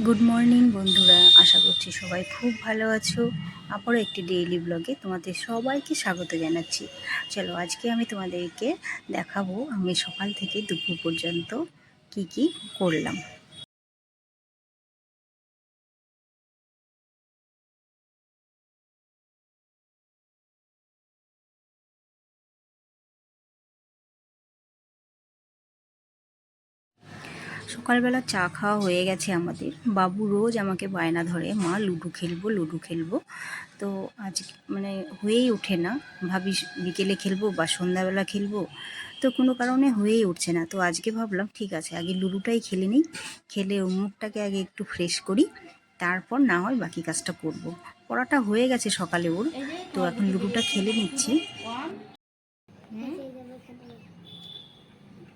Good morning বন্ধুরা, আশা করছি সবাই খুব ভালো আছো। আবারও একটি ডেইলি ব্লগে তোমাদের সবাইকে স্বাগত জানাচ্ছি। চলো, আজকে আমি তোমাদেরকে দেখাবো আমি সকাল থেকে দুপুর পর্যন্ত কি কি করলাম। সকালবেলা চা খাওয়া হয়ে গেছে আমাদের। বাবু রোজ আমাকে বায়না ধরে, মা লুডো খেলবো লুডো খেলবো। তো আজ মানে হয়েই ওঠে না, ভাবি বিকেলে খেলবো বা সন্ধ্যাবেলা খেলবো, তো কোনো কারণে হয়েই উঠছে না। তো আজকে ভাবলাম ঠিক আছে, আগে লুডোটাই খেলে নিই, খেলে ওর মুখটাকে আগে একটু ফ্রেশ করি, তারপর না হয় বাকি কাজটা করব। পড়াটা হয়ে গেছে সকালে ওর, তো এখন লুডোটা খেলে নিচ্ছি।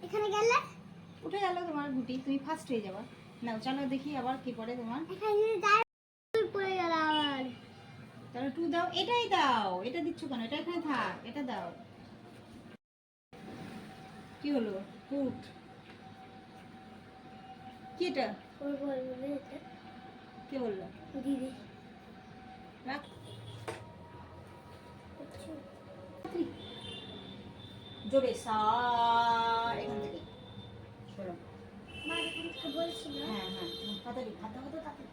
এখানে গেলে উঠে গেল তোমার গুটি, তুমি ফার্স্ট হয়ে যাবা। নাও চলো দেখি আবার কি পড়ে তোমার। পড়ে গেল আবার। তাহলে টু দাও, এটাই দাও। এটা দিচ্ছ কেন? এটা এখানে থাক, এটা দাও। কি হলো? ফুট কি এটা? কে বললো? দিদি রাখ। জোরে সা, এখান থেকে শোনো। বলছিল হ্যাঁ হ্যাঁ, তাড়াতাড়ি খাতা হতো তাড়াতাড়ি।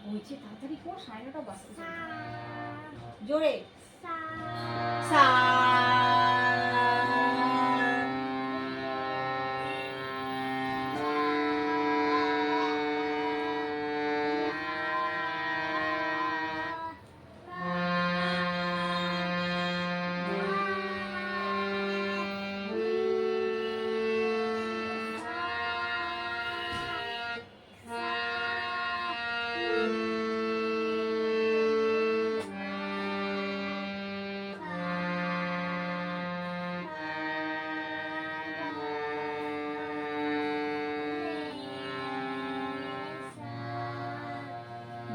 বলছি তাড়াতাড়ি কর, 9:30 বাজছে। জোরে সা।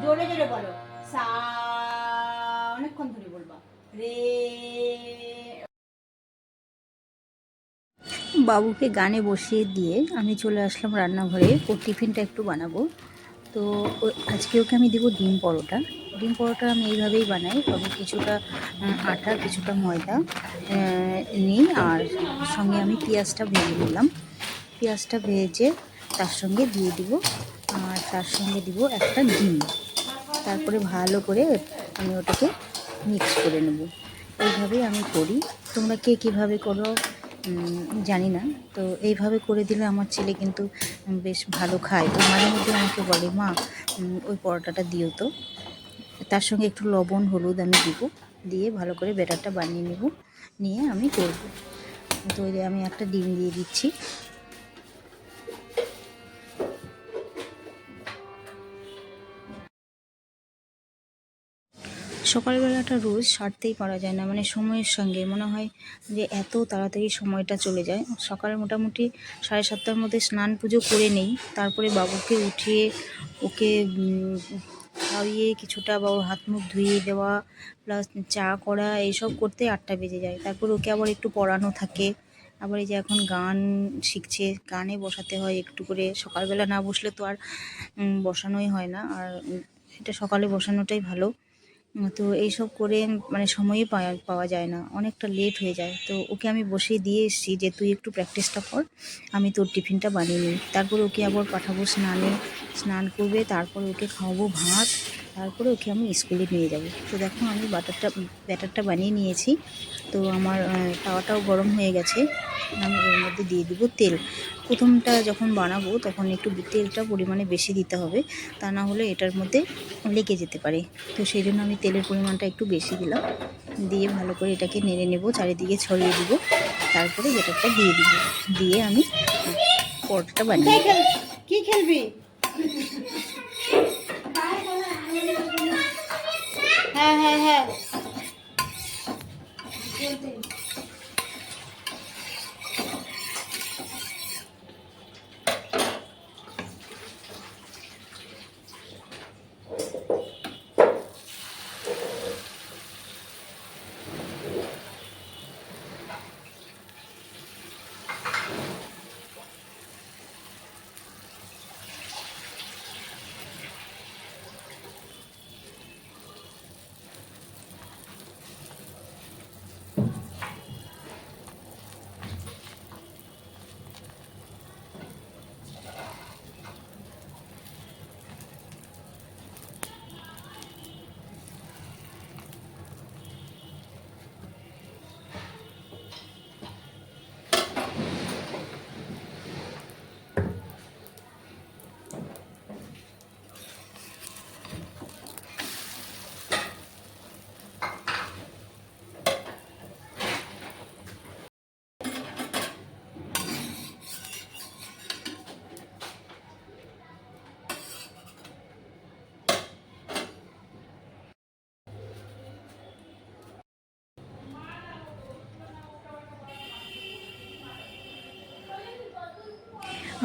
জোরে জোরে বলো, সা। অনেকক্ষণ ধরে বলবা। রে। বাবুকে গানে বসিয়ে দিয়ে আমি চলে আসলাম রান্নাঘরে। ওর টিফিনটা একটু বানাবো। তো আজকে ওকে আমি দেবো ডিম পরোটা। ডিম পরোটা আমি এইভাবেই বানাই, তবে কিছুটা আটা কিছুটা ময়দা নিই, আর সঙ্গে আমি পেঁয়াজটা ভেজে নিলাম। পেঁয়াজটা ভেজে তার সঙ্গে দিয়ে দিব, আর তার সঙ্গে দিব একটা ডিম। তারপরে ভালো করে আমি ওটাকে মিক্স করে নেব। এইভাবেই আমি করি। তোমরা কে কীভাবে করো জানি না। তো এইভাবে করে দিলে আমার ছেলে কিন্তু বেশ ভালো খায়। তো মাঝে মধ্যে আমাকে বলে, মা ওই পরোটাটা দিও তো। তার সঙ্গে একটু লবণ হলুদ আমি দিব, দিয়ে ভালো করে ব্যাটারটা বানিয়ে নেব, নিয়ে আমি করব। তো আমি একটা ডিম দিয়ে দিচ্ছি। সকালবেলাটা রোজ সারতেই পারা যায় না, মানে সময়ের সঙ্গে মনে হয় যে এত তাড়াতাড়ি সময়টা চলে যায়। সকালে মোটামুটি 7:30টার মধ্যে স্নান পুজো করে নেই, তারপরে বাবুকে উঠিয়ে ওকে খাইয়ে কিছুটা বা ওর হাত মুখ ধুইয়ে দেওয়া, প্লাস চা করা, এইসব করতে 8টা বেজে যায়। তারপর ওকে আবার একটু পড়ানো থাকে। আবার এই যে এখন গান শিখছে, গানে বসাতে হয় একটু করে। সকালবেলা না বসলে তো আর বসানোই হয় না, আর এটা সকালে বসানোটাই ভালো। তো এইসব করে মানে সময়ই পাওয়া যায় না, অনেকটা লেট হয়ে যায়। তো ওকে আমি বসিয়ে দিয়ে এসেছি যে তুই একটু প্র্যাকটিসটা কর, আমি তোর টিফিনটা বানিয়ে নিই। তারপরে ওকে আবার পাঠাবো স্নানে, স্নান করবে, তারপরে ওকে খাওয়াবো ভাত, তারপরে ওকে আমি স্কুলে নিয়ে যাব। তো দেখো আমি ব্যাটারটা বানিয়ে নিয়েছি। তো আমার তাওয়াটাও গরম হয়ে গেছে। আমি এর মধ্যে দিয়ে দিব তেল। প্রথমটা যখন বানাবো তখন একটু তেলটা পরিমাণে বেশি দিতে হবে, তা না হলে এটার মধ্যে লেগে যেতে পারে। তো সেই জন্য আমি তেলের পরিমাণটা একটু বেশি দিলাম, দিয়ে ভালো করে এটাকে নেড়ে নেব, চারিদিকে ছড়িয়ে দিব। তারপরে ব্যাটারটা দিয়ে দিব, দিয়ে আমি পরোটাটা বানিয়ে নেব। কি খেলবি? হ্যাঁ হ্যাঁ হ্যাঁ।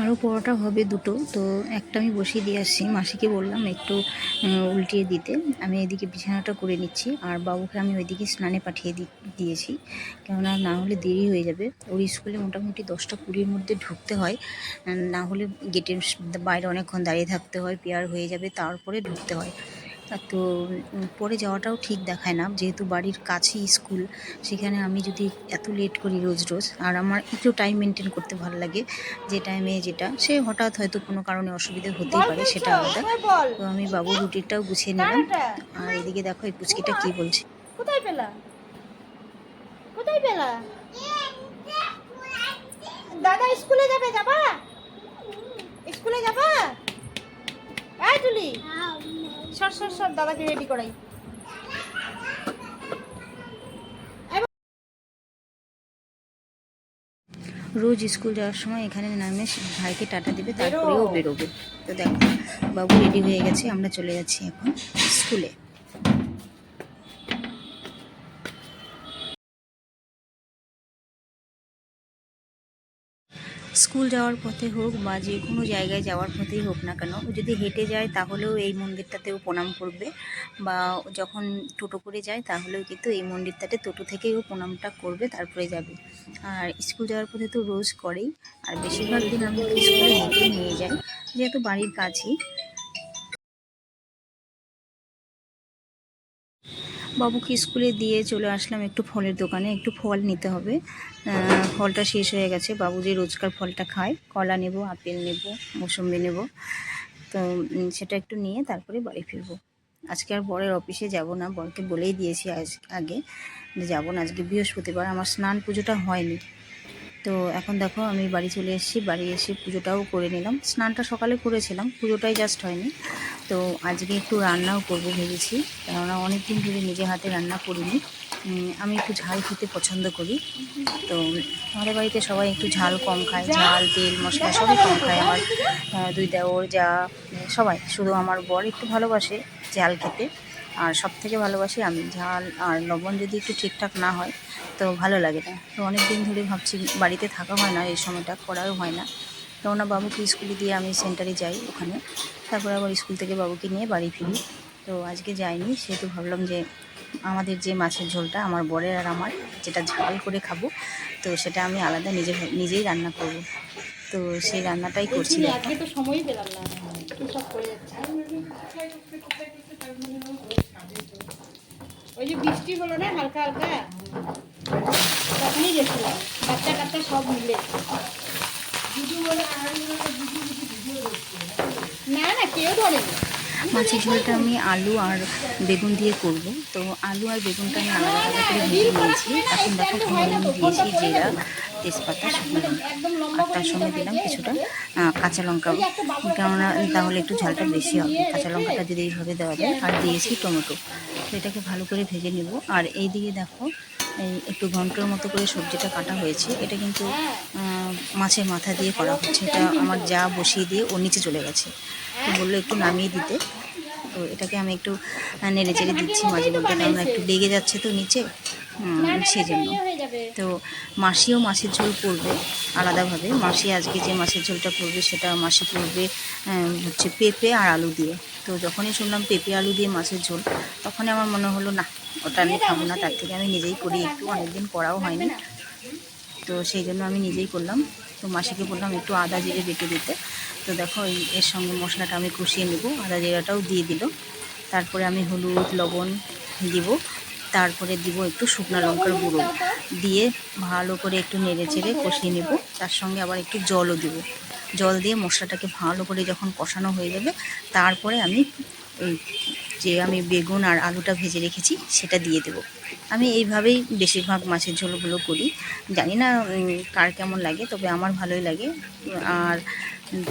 আরও পরোটা হবে দুটো, তো একটা আমি বসিয়ে দিয়ে আসছি। মাসিকে বললাম একটু উল্টিয়ে দিতে। আমি এদিকে বিছানাটা করে নিচ্ছি, আর বাবুকে আমি ওইদিকে স্নানে পাঠিয়ে দিয়েছি, কেননা না হলে দেরি হয়ে যাবে। ওর স্কুলে মোটামুটি 10টা 20-র মধ্যে ঢুকতে হয়, না হলে গেটের বাইরে অনেকক্ষণ দাঁড়িয়ে থাকতে হয়, পেয়ার হয়ে যাবে, তারপরে ঢুকতে হয়। তো পরে যাওয়াটাও ঠিক দেখায় না, যেহেতু বাড়ির কাছেই স্কুল, সেখানে আমি যদি এত লেট করি রোজ রোজ, আর আমার একটু টাইম মেনটেন করতে ভালো লাগে, যে টাইমে যেটা, সে হঠাৎ হয়তো কোনো কারণে অসুবিধা হতেই পারে, সেটা আলাদা। তো আমি বাবুর রুটিটাও গুছিয়ে নিলাম, আর এদিকে দেখো এই পুচকিটা কি বলছে। কোথায় পেলা? কোথায় পেলা? দাদা স্কুলে যাবে, যাবা? স্কুলে যাবা? এই তুলি, সর সর সর, দাদাকে রেডি করাই। রোজ স্কুল যাওয়ার সময় এখানে নামে ভাইকে টাটা দিবে, তারপরেও বেরোবে। তো দেখো বাবু রেডি হয়ে গেছে, আমরা চলে যাচ্ছি এখন স্কুলে। স্কুল যাওয়ার পথে হোক বা যে কোনো জায়গায় যাওয়ার পথেই হোক না কেন, ও যদি হেঁটে যায় তাহলেও এই মন্দিরটাতেও প্রণাম করবে, বা যখন টোটো করে যায় তাহলেও কিন্তু এই মন্দিরটাতে টোটো থেকেই ও প্রণামটা করবে, তারপরে যাবে। আর স্কুল যাওয়ার পথে তো রোজ করেই, আর বেশিরভাগ দিন আমি ওকে স্কুলে হেঁটেই নিয়ে যাই, যেহেতু বাড়ির কাছেই। বাবুকে স্কুলে দিয়ে চলে আসলাম একটু ফলের দোকানে, একটু ফল নিতে হবে। ফলটা শেষ হয়ে গেছে, বাবু যে রোজকার ফলটা খায়, কলা নেব, আপেল নেব, মৌসুম্বি নেব, তো সেটা একটু নিয়ে তারপরে বাড়ি ফিরবো। আজকে আর বরের অফিসে যাব না, বরকে বলেই দিয়েছি আগে যে যাবো না, আজকে বৃহস্পতিবার, আমার স্নান পুজোটা হয়নি। তো এখন দেখো আমি বাড়ি চলে এসেছি, বাড়ি এসে পুজোটাও করে নিলাম। স্নানটা সকালে করেছিলাম, পুজোটাই জাস্ট হয়নি। তো আজকে একটু রান্নাও করব ভেবেছি, কেননা অনেক দিন ধরে নিজে হাতে রান্না করিনি। আমি একটু ঝাল খেতে পছন্দ করি, তো আমাদের বাড়িতে সবাই একটু ঝাল কম খায়, ঝাল তেল মশলা সবই কম খায়। আমার দুই দেওর যা সবাই, শুধু আমার বর একটু ভালোবাসে ঝাল খেতে, আর সব থেকে ভালোবাসি আমি। ঝাল আর লবণ যদি একটু ঠিকঠাক না হয় তো ভালো লাগে না। তো অনেক দিন ধরে ভাবছি, বাড়িতে থাকা হয় না এই সময়টা, করাও হয় না, কেননা বাবুকে স্কুলে দিয়ে আমি সেন্টারে যাই ওখানে, তারপরে আবার স্কুল থেকে বাবুকে নিয়ে বাড়ি ফিরি। তো আজকে যাইনি, সেহেতু ভাবলাম যে আমাদের যে মাছের ঝোলটা আমার বরের আর আমার যেটা ঝাল করে খাবো, তো সেটা আমি আলাদা নিজেই রান্না করব। তো সেই রান্নাটাই করছি। আজকে তো সময়ই পেলাম না, কি সব করে যাচ্ছে। ওই যে বৃষ্টি হলো না হালকা হালকা, তখনই গেছিলাম, বাচ্চা কাচ্চা সব মিলে। না না, কেউ ধরেনি। মাছের ঝোলটা আমি আলু আর বেগুন দিয়ে করব, তো আলু আর বেগুনটা আমি আলাদা আলাদা করে ভেজে নিয়েছি। এখন দেখো ফোড়ন দিয়েছি জিরা, তেজপাতা, শুকনো লঙ্কা, আর তার সঙ্গে দিলাম কিছুটা কাঁচা লঙ্কা, কেননা তাহলে একটু ঝালটা বেশি হবে, কাঁচা লঙ্কাটা যদি এইভাবে দেওয়া যায়। আর দিয়েছি টমেটো। তো এটাকে ভালো করে ভেজে নেব। আর এই দিকে দেখো এই একটু ঘন্টর মতো করে সবজিটা কাটা হয়েছে, এটা কিন্তু মাছের মাথা দিয়ে করা হচ্ছে। এটা আমার যা বসিয়ে দিয়ে ওর নিচে চলে গেছে, তো বললো একটু নামিয়ে দিতে। তো এটাকে আমি একটু নেড়ে চেড়ে দিচ্ছি মাঝে মধ্যে, কেননা একটু লেগে যাচ্ছে তো নিচে, সেজন্য। তো মাসিও মাছের ঝোল করবে আলাদাভাবে। মাসি আজকে যে মাছের ঝোলটা করবে সেটা মাসি করবে হচ্ছে পেঁপে আর আলু দিয়ে। তো যখনই শুনলাম পেঁপে আলু দিয়ে মাছের ঝোল, তখনই আমার মনে হলো না, ওটা আমি খাবো না, তার থেকে আমি নিজেই করি, একটু অনেকদিন করাও হয়নি, তো সেই জন্য আমি নিজেই করলাম। তো মাসিকে বললাম একটু আদা জিরে বেটে দিতে। তো দেখো এর সঙ্গে মশলাটা আমি কষিয়ে নেব, আদা জিরাটাও দিয়ে দিল। তারপরে আমি হলুদ লবণ দিব, তারপরে দিব একটু শুকনো লঙ্কার গুঁড়ো দিয়ে ভালো করে একটু নেড়ে চেড়ে কষিয়ে নেব। তার সঙ্গে আবার একটু জলও দিব। জল দিয়ে মশলাটাকে ভালো করে যখন কষানো হয়ে যাবে, তারপরে আমি ওই যে আমি বেগুন আর আলুটা ভেজে রেখেছি সেটা দিয়ে দেব। আমি এইভাবেই বেশিরভাগ মাছের ঝোলগুলো করি। জানি না কার কেমন লাগে, তবে আমার ভালোই লাগে। আর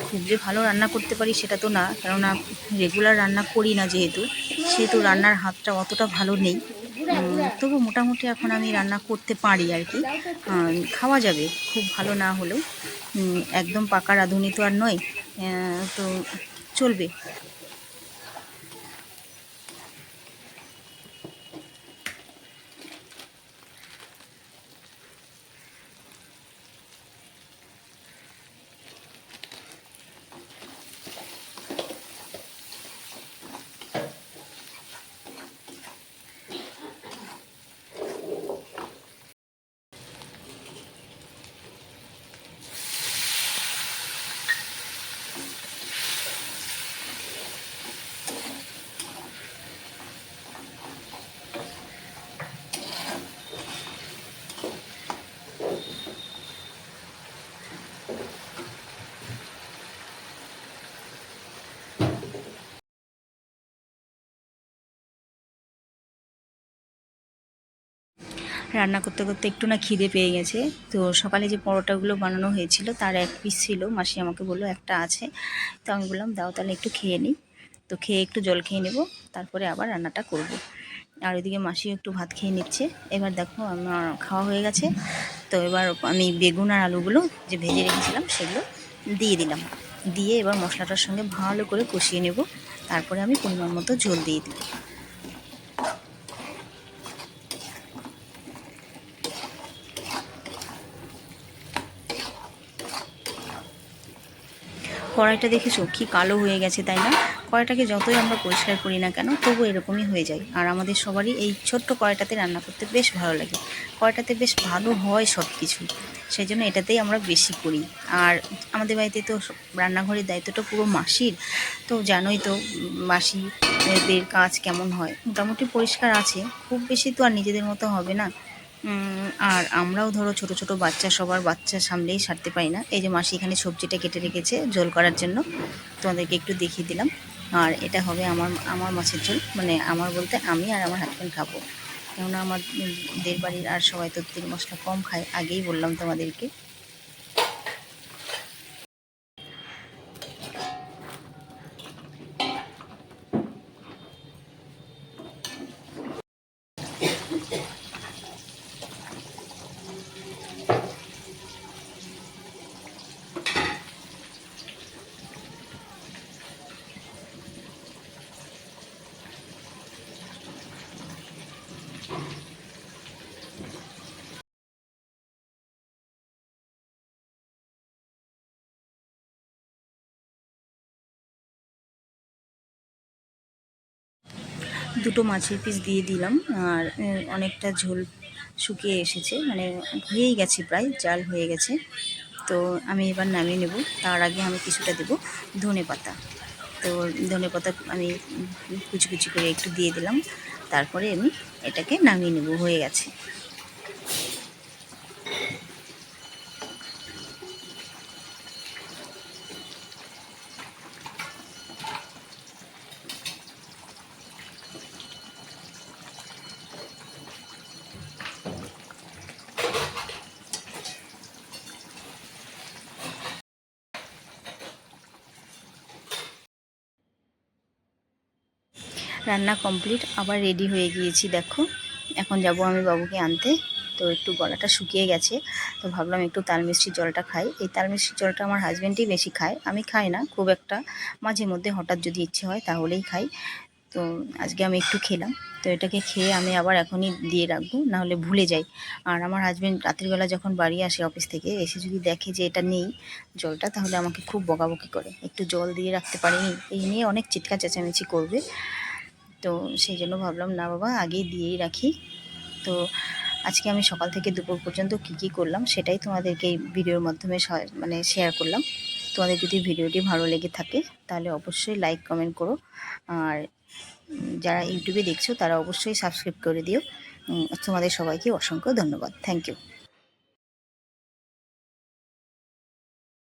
খুব যে ভালো রান্না করতে পারি সেটা তো না, কেননা রেগুলার রান্না করি না, সেহেতু রান্নার হাতটা অতটা ভালো নেই। তবু মোটামুটি এখন আমি রান্না করতে পারি আর কি, খাওয়া যাবে, খুব ভালো না হলেও। একদম পাকা রাঁধুনি তো আর নয়, তো চলবে। রান্না করতে করতে একটু না খিদে পেয়ে গেছে। তো সকালে যে পরোটাগুলো বানানো হয়েছিল তার এক পিস ছিল, মাসি আমাকে বললো একটা আছে। তো আমি বললাম দাও তাহলে একটু খেয়ে নিই। তো খেয়ে একটু জল খেয়ে নেব, তারপরে আবার রান্নাটা করব। আর ওইদিকে মাসিও একটু ভাত খেয়ে নিচ্ছে। এবার দেখো আমার খাওয়া হয়ে গেছে। তো এবার আমি বেগুন আর আলুগুলো যে ভেজে রেখেছিলাম সেগুলো দিয়ে দিলাম। দিয়ে এবার মশলাটার সঙ্গে ভালো করে কষিয়ে নেব। তারপরে আমি পরিমাণ মতো ঝোল দিয়ে দিই। কড়াইটা দেখেছো কি কালো হয়ে গেছে, তাই না? কড়াইটাকে যতই আমরা পরিষ্কার করি না কেন তবু এরকমই হয়ে যায়। আর আমাদের সবারই এই ছোট্ট কড়াইটাতে রান্না করতে বেশ ভালো লাগে। কড়াইটাতে বেশ ভালো হয় সব কিছু, সেই জন্য এটাতেই আমরা বেশি করি। আর আমাদের বাড়িতে তো রান্নাঘরের দায়িত্বটা পুরো মাসির। তো জানোই তো মাসিদের কাজ কেমন হয়, মোটামুটি পরিষ্কার আছে, খুব বেশি তো আর নিজেদের মতো হবে না। আর আমরাও ধরো ছোট ছোট বাচ্চা, সবার বাচ্চা সামলেই সারতে পারি না। এই যে মাসি এখানে সবজিটা কেটে রেখেছে ঝোল করার জন্য, তোমাদেরকে একটু দেখিয়ে দিলাম। আর এটা হবে আমার আমার মাছের ঝোল, মানে আমার বলতে আমি আর আমার হাজব্যান্ড খাবো। কেননা আমাদের বাড়ির আর সবাই তো তেল মশলা কম খায়, আগেই বললাম তোমাদেরকে। দুটো মাছের পিস দিয়ে দিলাম। আর অনেকটা ঝোল শুকিয়ে এসেছে, মানে হয়েই গেছে, প্রায় জাল হয়ে গেছে। তো আমি এবার নামিয়ে নেব। তার আগে আমি কিছুটা দেব ধনেপাতা। তো ধনেপাতা আমি কুচি কুচি করে একটু দিয়ে দিলাম। তারপরে আমি এটাকে নামিয়ে নেব, হয়ে গেছে। রান্না কমপ্লিট, আবার রেডি হয়ে গিয়েছি দেখো। এখন যাব আমি বাবুকে আনতে। তো একটু গলাটা শুকিয়ে গেছে, তো ভাবলাম একটু তাল মিষ্টির জলটা খাই। এই তাল মিষ্টির জলটা আমার হাজব্যান্ডই বেশি খায়, আমি খাই না খুব একটা, মাঝে মধ্যে হঠাৎ যদি ইচ্ছে হয় তাহলেই খাই। তো আজকে আমি একটু খেলাম। তো এটাকে খেয়ে আমি আবার এখনই দিয়ে রাখবো, নাহলে ভুলে যাই। আর আমার হাজব্যান্ড রাত্রিবেলা যখন বাড়ি আসে অফিস থেকে এসে যদি দেখে যে এটা নেই জলটা, তাহলে আমাকে খুব বকাবকি করে, একটু জল দিয়ে রাখতে পারিনি, এই নিয়ে অনেক চিৎকার চেঁচামেচি করবে। তো সেই জন্য ভাবলাম না বাবা, আগেই দিয়েই রাখি। তো আজকে আমি সকাল থেকে দুপুর পর্যন্ত কী করলাম সেটাই তোমাদেরকে এই ভিডিওর মাধ্যমে মানে শেয়ার করলাম। তোমাদের যদি ভিডিওটি ভালো লেগে থাকে তাহলে অবশ্যই লাইক কমেন্ট করো। আর যারা ইউটিউবে দেখছো তারা অবশ্যই সাবস্ক্রাইব করে দিও। তোমাদের সবাইকে অসংখ্য ধন্যবাদ। Thank you.